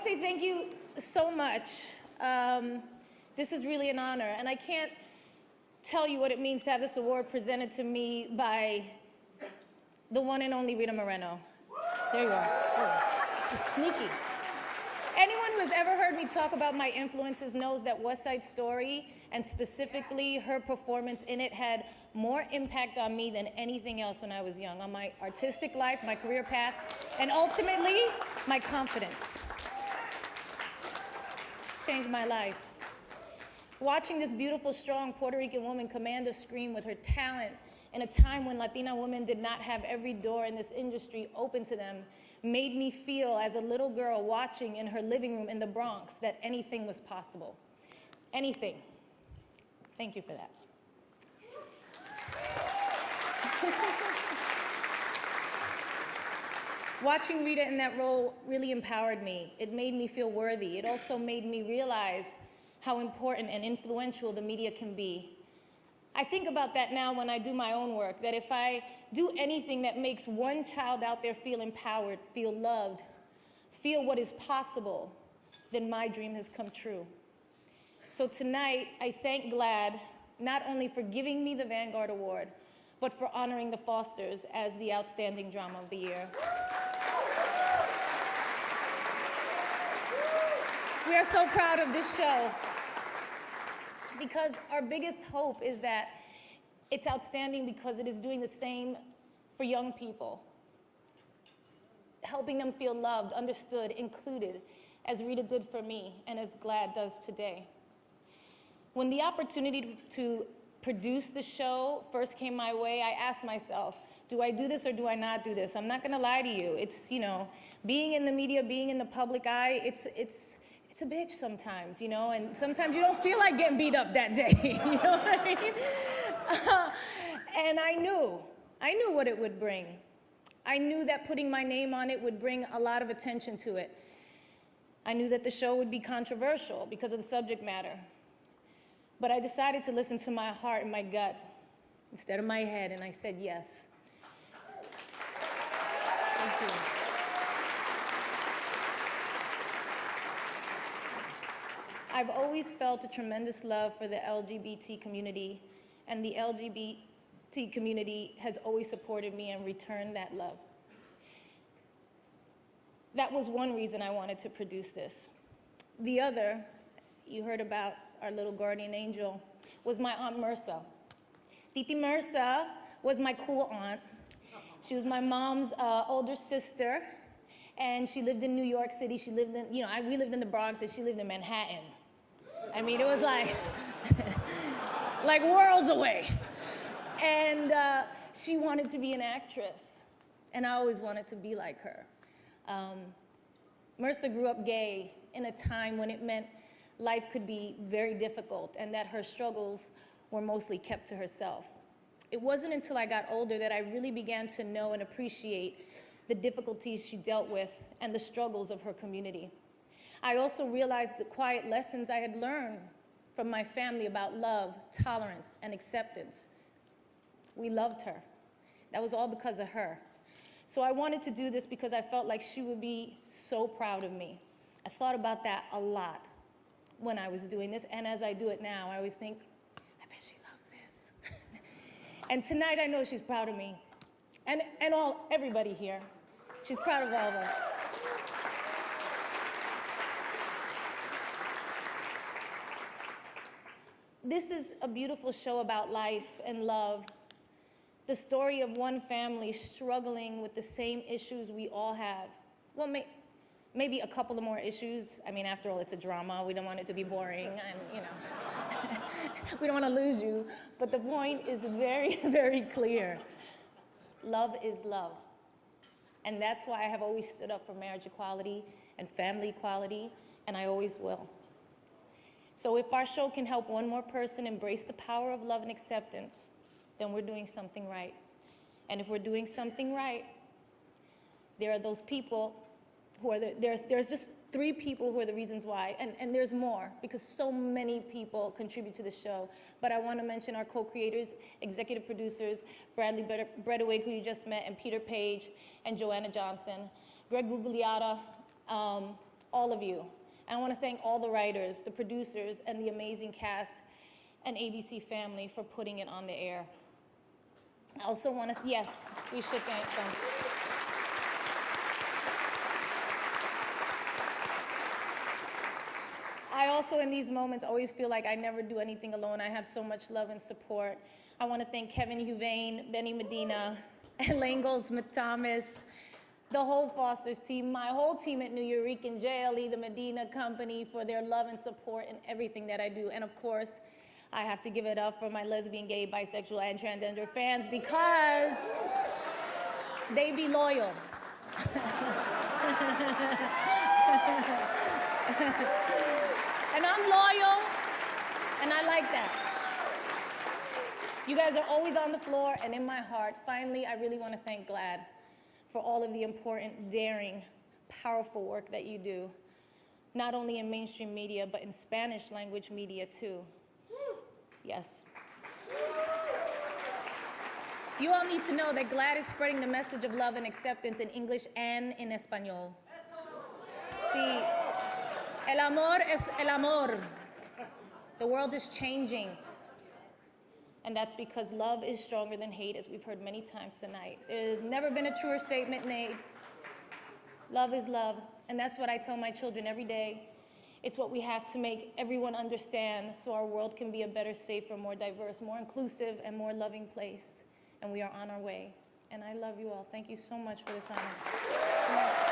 to say thank you so much. This is really an honor, and I can't tell you what it means to have this award presented to me by the one and only Rita Moreno. There you are. It's sneaky. Anyone who has ever heard me talk about my influences knows that West Side Story, and specifically her performance in it, had more impact on me than anything else when I was young, on my artistic life, my career path, and ultimately, my confidence. It's changed my life. Watching this beautiful, strong Puerto Rican woman command a screen with her talent in a time when Latina women did not have every door in this industry open to them made me feel, as a little girl watching in her living room in the Bronx, that anything was possible. Anything. Thank you for that. Watching Rita in that role really empowered me. It made me feel worthy. It also made me realize how important and influential the media can be. I think about that now when I do my own work, that if I do anything that makes one child out there feel empowered, feel loved, feel what is possible, then my dream has come true. So tonight, I thank GLAAD not only for giving me the Vanguard Award, but for honoring the Fosters as the Outstanding Drama of the Year. We are so proud of this show because our biggest hope is that it's outstanding because it is doing the same for young people, helping them feel loved, understood, included, as Rita did for me and as GLAAD does today. When the opportunity to produce the show first came my way, I asked myself, do I do this or do I not do this? I'm not gonna lie to you. It's, you know, being in the media, being in the public eye, it's a bitch sometimes, you know, and sometimes you don't feel like getting beat up that day, you know what I mean? And I knew what it would bring. I knew that putting my name on it would bring a lot of attention to it. I knew that the show would be controversial because of the subject matter. But I decided to listen to my heart and my gut instead of my head, and I said yes. Thank you. I've always felt a tremendous love for the LGBT community, and the LGBT community has always supported me and returned that love. That was one reason I wanted to produce this. The other, you heard about our little guardian angel, was my Aunt Mersa. Titi Mersa was my cool aunt. She was my mom's older sister, and she lived in New York City. She lived in, you know, we lived in the Bronx, and she lived in Manhattan. I mean, it was like, like worlds away. And she wanted to be an actress, and I always wanted to be like her. Mersa grew up gay in a time when it meant life could be very difficult and that her struggles were mostly kept to herself. It wasn't until I got older that I really began to know and appreciate the difficulties she dealt with and the struggles of her community. I also realized the quiet lessons I had learned from my family about love, tolerance, and acceptance. We loved her. That was all because of her. So I wanted to do this because I felt like she would be so proud of me. I thought about that a lot when I was doing this, and as I do it now, I always think, I bet she loves this. And tonight I know she's proud of me, and everybody here. She's proud of all of us. This is a beautiful show about life and love. The story of one family struggling with the same issues we all have. Well, maybe a couple of more issues. I mean, after all, it's a drama. We don't want it to be boring, and, you know, we don't want to lose you. But the point is very, very clear. Love is love. And that's why I have always stood up for marriage equality and family equality, and I always will. So if our show can help one more person embrace the power of love and acceptance, then we're doing something right. And if we're doing something right, there are those people who are there's just 3 people who are the reasons why, and there's more, because so many people contribute to the show. But I want to mention our co-creators, executive producers, Bradley Bredeweg, who you just met, and Peter Page, and Joanna Johnson, Greg Gugliotta, all of you. And I want to thank all the writers, the producers, and the amazing cast and ABC family for putting it on the air. I also want to, yes, we should thank them. I also, in these moments, always feel like I never do anything alone. I have so much love and support. I want to thank Kevin Huvain, Benny Medina, and Langos Thomas, the whole Foster's team, my whole team at New Eurekan JLE, the Medina Company, for their love and support in everything that I do. And of course, I have to give it up for my lesbian, gay, bisexual, and transgender fans because they be loyal. And I'm loyal, and I like that. You guys are always on the floor and in my heart. Finally, I really want to thank GLAAD for all of the important, daring, powerful work that you do, not only in mainstream media, but in Spanish language media too. Yes. You all need to know that GLAAD is spreading the message of love and acceptance in English and in Español. Sí. El amor es el amor. The world is changing. And that's because love is stronger than hate, as we've heard many times tonight. There's never been a truer statement made. Love is love. And that's what I tell my children every day. It's what we have to make everyone understand so our world can be a better, safer, more diverse, more inclusive, and more loving place. And we are on our way. And I love you all. Thank you so much for this honor.